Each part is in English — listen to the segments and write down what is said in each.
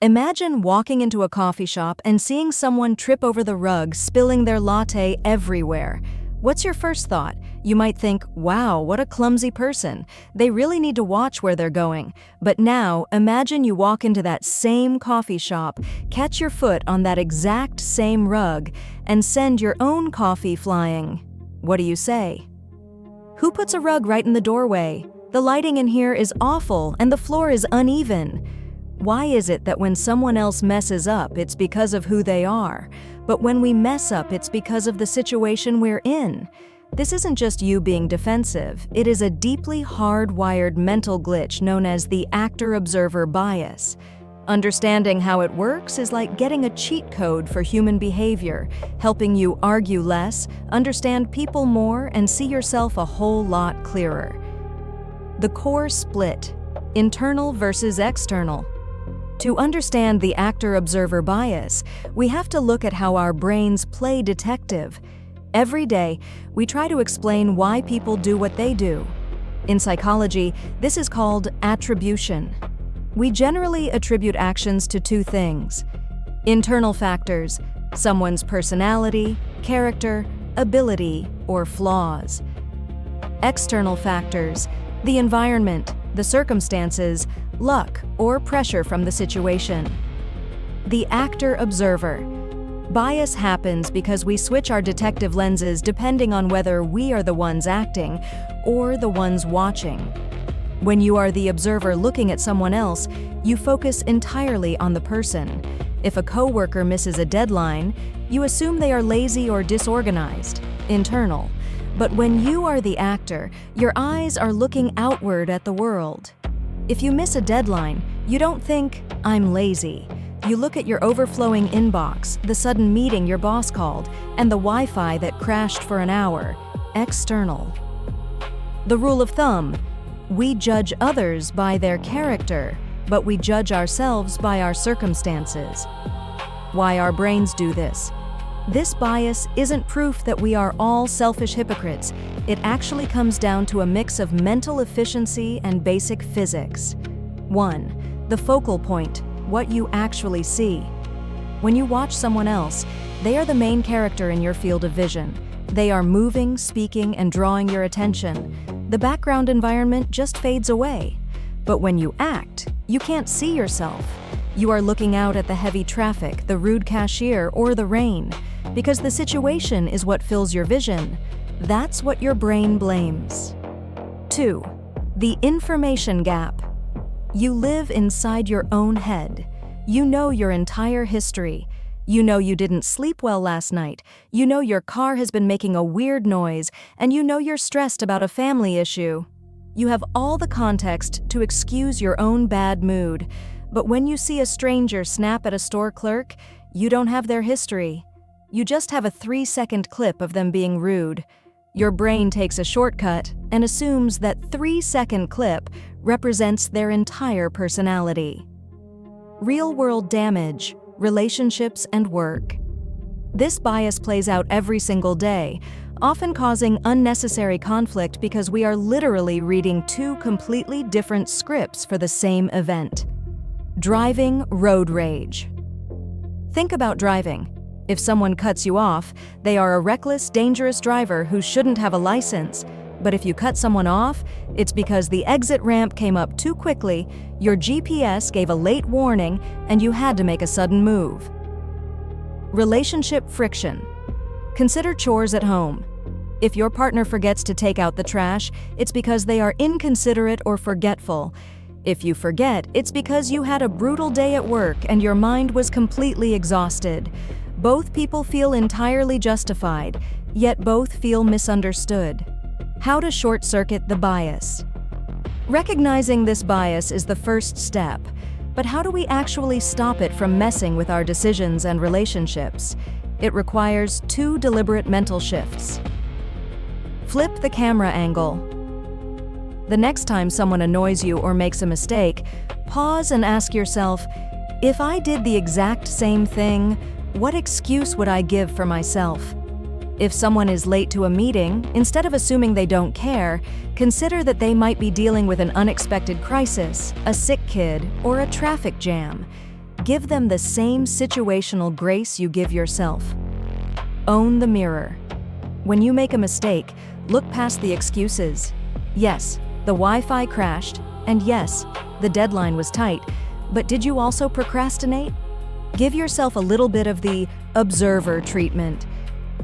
Imagine walking into a coffee shop and seeing someone trip over the rug, spilling their latte everywhere. What's your first thought? You might think, wow, what a clumsy person. They really need to watch where they're going. But now, imagine you walk into that same coffee shop, catch your foot on that exact same rug, and send your own coffee flying. What do you say? Who puts a rug right in the doorway? The lighting in here is awful and the floor is uneven. Why is it that when someone else messes up, it's because of who they are, but when we mess up, it's because of the situation we're in? This isn't just you being defensive. It is a deeply hardwired mental glitch known as the actor-observer bias. Understanding how it works is like getting a cheat code for human behavior, helping you argue less, understand people more, and see yourself a whole lot clearer. The core split: internal versus external. To understand the actor-observer bias, we have to look at how our brains play detective. Every day, we try to explain why people do what they do. In psychology, this is called attribution. We generally attribute actions to two things: internal factors, someone's personality, character, ability, or flaws. External factors, the environment, the circumstances, luck, or pressure from the situation. The actor-observer. Bias happens because we switch our detective lenses depending on whether we are the ones acting or the ones watching. When you are the observer looking at someone else, you focus entirely on the person. If a coworker misses a deadline, you assume they are lazy or disorganized, internal. But when you are the actor, your eyes are looking outward at the world. If you miss a deadline, you don't think, "I'm lazy." You look at your overflowing inbox, the sudden meeting your boss called, and the Wi-Fi that crashed for an hour, external. The rule of thumb: we judge others by their character, but we judge ourselves by our circumstances. Why our brains do this? This bias isn't proof that we are all selfish hypocrites. It actually comes down to a mix of mental efficiency and basic physics. 1. The focal point, what you actually see. When you watch someone else, they are the main character in your field of vision. They are moving, speaking, and drawing your attention. The background environment just fades away. But when you act, you can't see yourself. You are looking out at the heavy traffic, the rude cashier, or the rain. Because the situation is what fills your vision, that's what your brain blames. 2. The information gap. You live inside your own head. You know your entire history. You know you didn't sleep well last night. You know your car has been making a weird noise, and you know you're stressed about a family issue. You have all the context to excuse your own bad mood. But when you see a stranger snap at a store clerk, you don't have their history. You just have a 3-second clip of them being rude. Your brain takes a shortcut and assumes that 3-second clip represents their entire personality. Real-world damage, relationships, and work. This bias plays out every single day, often causing unnecessary conflict because we are literally reading two completely different scripts for the same event. Driving road rage. Think about driving. If someone cuts you off, they are a reckless, dangerous driver who shouldn't have a license. But if you cut someone off, it's because the exit ramp came up too quickly, your GPS gave a late warning, and you had to make a sudden move. Relationship friction. Consider chores at home. If your partner forgets to take out the trash, it's because they are inconsiderate or forgetful. If you forget, it's because you had a brutal day at work and your mind was completely exhausted. Both people feel entirely justified, yet both feel misunderstood. How to short-circuit the bias. Recognizing this bias is the first step, but how do we actually stop it from messing with our decisions and relationships? It requires 2 deliberate mental shifts. Flip the camera angle. The next time someone annoys you or makes a mistake, pause and ask yourself, if I did the exact same thing, what excuse would I give for myself? If someone is late to a meeting, instead of assuming they don't care, consider that they might be dealing with an unexpected crisis, a sick kid, or a traffic jam. Give them the same situational grace you give yourself. Own the mirror. When you make a mistake, look past the excuses. Yes, the Wi-Fi crashed, and yes, the deadline was tight, but did you also procrastinate? Give yourself a little bit of the observer treatment.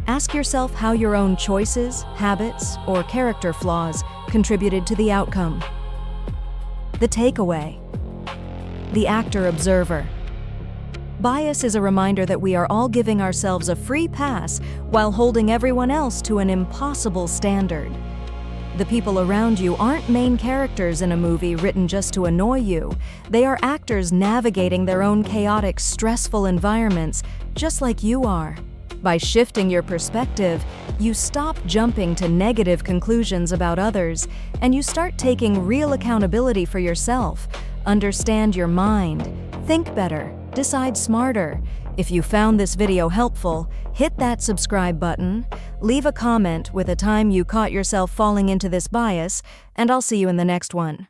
Ask yourself how your own choices, habits, or character flaws contributed to the outcome. The takeaway. The actor-observer. Bias is a reminder that we are all giving ourselves a free pass while holding everyone else to an impossible standard. The people around you aren't main characters in a movie written just to annoy you. They are actors navigating their own chaotic, stressful environments, just like you are. By shifting your perspective, you stop jumping to negative conclusions about others, and you start taking real accountability for yourself. Understand your mind. Think better. Decide smarter. If you found this video helpful, hit that subscribe button, leave a comment with a time you caught yourself falling into this bias, and I'll see you in the next one.